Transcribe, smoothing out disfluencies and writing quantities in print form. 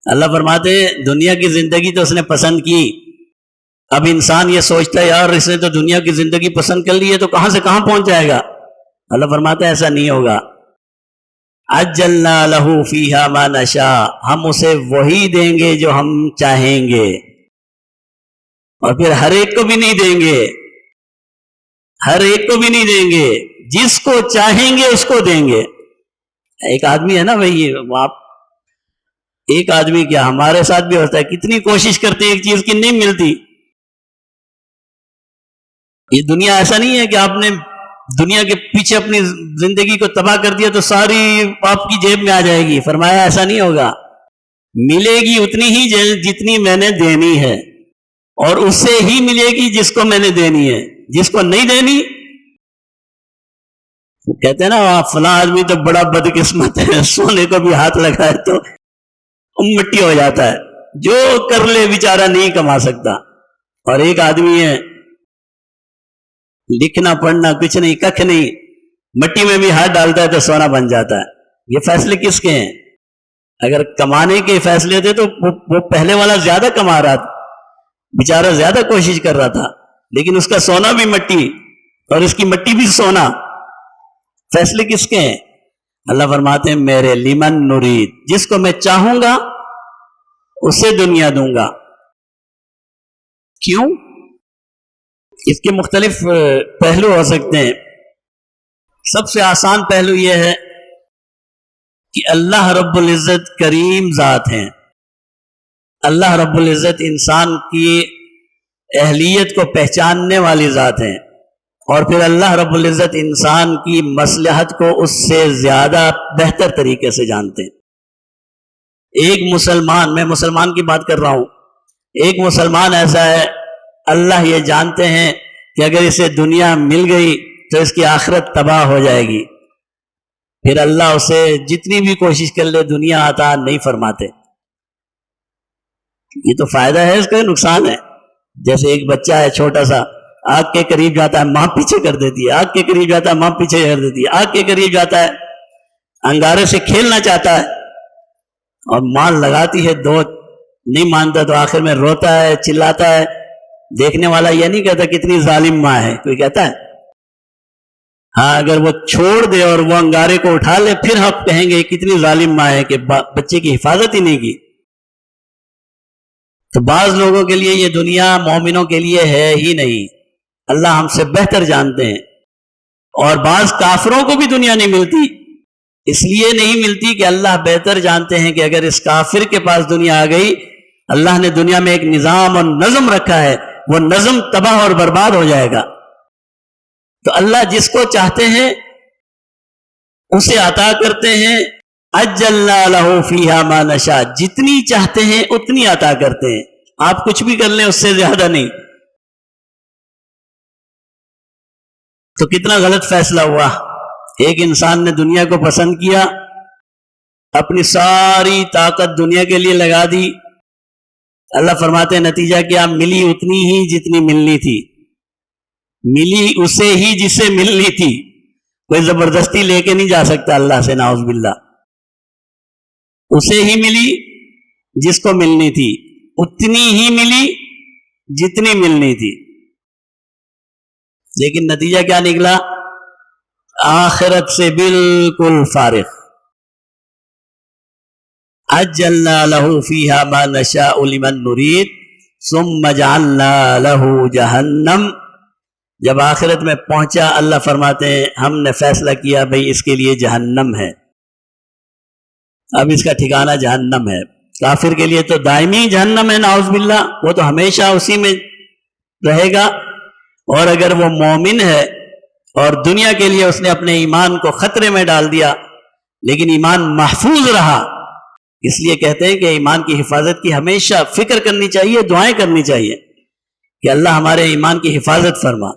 اللہ فرماتے ہیں دنیا کی زندگی تو اس نے پسند کی، اب انسان یہ سوچتا ہے یار اس نے تو دنیا کی زندگی پسند کر لی ہے تو کہاں سے کہاں پہنچ جائے گا۔ اللہ فرماتا ہے ایسا نہیں ہوگا، عجلنا لہ فیہا ما نشاء، ہم اسے وہی دیں گے جو ہم چاہیں گے، اور پھر ہر ایک کو بھی نہیں دیں گے، ہر ایک کو بھی نہیں دیں گے، جس کو چاہیں گے اس کو دیں گے۔ ایک آدمی ہے نا بھائی، آپ ایک آدمی کیا ہمارے ساتھ بھی ہوتا ہے، کتنی کوشش کرتے ہیں ایک چیز کی نہیں ملتی۔ یہ دنیا ایسا نہیں ہے کہ آپ نے دنیا کے پیچھے اپنی زندگی کو تباہ کر دیا تو ساری آپ کی جیب میں آ جائے گی، فرمایا ایسا نہیں ہوگا، ملے گی اتنی ہی جتنی میں نے دینی ہے، اور اس سے ہی ملے گی جس کو میں نے دینی ہے، جس کو نہیں دینی کہتے ہیں نا فلاں آدمی تو بڑا بدقسمت ہے، سونے کو بھی ہاتھ لگائے تو مٹی ہو جاتا ہے، جو کر لے بیچارہ نہیں کما سکتا۔ اور ایک آدمی ہے لکھنا پڑھنا کچھ نہیں، ککھ نہیں، مٹی میں بھی ہاتھ ڈالتا ہے تو سونا بن جاتا ہے۔ یہ فیصلے کس کے ہیں؟ اگر کمانے کے فیصلے تھے تو وہ پہلے والا زیادہ کما رہا تھا، بیچارہ زیادہ کوشش کر رہا تھا، لیکن اس کا سونا بھی مٹی اور اس کی مٹی بھی سونا۔ فیصلے کس کے ہیں؟ اللہ فرماتے ہیں میرے، لمن نرید، جس کو میں چاہوں گا اسے دنیا دوں گا۔ کیوں؟ اس کے مختلف پہلو ہو سکتے ہیں۔ سب سے آسان پہلو یہ ہے کہ اللہ رب العزت کریم ذات ہیں، اللہ رب العزت انسان کی اہلیت کو پہچاننے والی ذات ہیں، اور پھر اللہ رب العزت انسان کی مصلحت کو اس سے زیادہ بہتر طریقے سے جانتے ہیں۔ ایک مسلمان، میں مسلمان کی بات کر رہا ہوں، ایک مسلمان ایسا ہے اللہ یہ جانتے ہیں کہ اگر اسے دنیا مل گئی تو اس کی آخرت تباہ ہو جائے گی، پھر اللہ اسے جتنی بھی کوشش کر لے دنیا عطا نہیں فرماتے۔ یہ تو فائدہ ہے، اس کا نقصان ہے۔ جیسے ایک بچہ ہے چھوٹا سا، آگ کے قریب جاتا ہے ماں پیچھے کر دیتی ہے، آگ کے قریب جاتا ہے ماں پیچھے کر دیتی ہے، آگ کے قریب جاتا ہے انگارے سے کھیلنا چاہتا ہے اور ماں لگاتی ہے دو، نہیں مانتا تو آخر میں روتا ہے، چلاتا ہے۔ دیکھنے والا یہ نہیں کہتا کتنی ظالم ماں ہے، کوئی کہتا ہے؟ ہاں اگر وہ چھوڑ دے اور وہ انگارے کو اٹھا لے پھر ہم کہیں گے کتنی ظالم ماں ہے کہ بچے کی حفاظت ہی نہیں کی۔ تو بعض لوگوں کے لیے یہ دنیا مومنوں کے لیے ہے ہی نہیں، اللہ ہم سے بہتر جانتے ہیں۔ اور بعض کافروں کو بھی دنیا نہیں ملتی، اس لیے نہیں ملتی کہ اللہ بہتر جانتے ہیں کہ اگر اس کافر کے پاس دنیا آ گئی، اللہ نے دنیا میں ایک نظام اور نظم رکھا ہے، وہ نظم تباہ اور برباد ہو جائے گا۔ تو اللہ جس کو چاہتے ہیں اسے عطا کرتے ہیں، عجلنا لہ فیہا ما نشاء، جتنی چاہتے ہیں اتنی عطا کرتے ہیں، آپ کچھ بھی کر لیں اس سے زیادہ نہیں۔ تو کتنا غلط فیصلہ ہوا، ایک انسان نے دنیا کو پسند کیا، اپنی ساری طاقت دنیا کے لیے لگا دی، اللہ فرماتے ہیں نتیجہ کیا؟ ملی اتنی ہی جتنی ملنی تھی، ملی اسے ہی جسے ملنی تھی، کوئی زبردستی لے کے نہیں جا سکتا اللہ سے، نعوذ باللہ۔ اسے ہی ملی جس کو ملنی تھی، اتنی ہی ملی جتنی ملنی تھی، لیکن نتیجہ کیا نکلا؟ آخرت سے بالکل فارغ۔ عجلنا لہ فیہا ما نشاء لمن نرید ثم جعلنا لہ جہنم، جب آخرت میں پہنچا اللہ فرماتے ہیں ہم نے فیصلہ کیا بھئی اس کے لیے جہنم ہے، اب اس کا ٹھکانہ جہنم ہے۔ کافر کے لیے تو دائمی جہنم ہے، نعوذ باللہ، وہ تو ہمیشہ اسی میں رہے گا۔ اور اگر وہ مومن ہے اور دنیا کے لیے اس نے اپنے ایمان کو خطرے میں ڈال دیا لیکن ایمان محفوظ رہا، اس لیے کہتے ہیں کہ ایمان کی حفاظت کی ہمیشہ فکر کرنی چاہیے، دعائیں کرنی چاہیے کہ اللہ ہمارے ایمان کی حفاظت فرما۔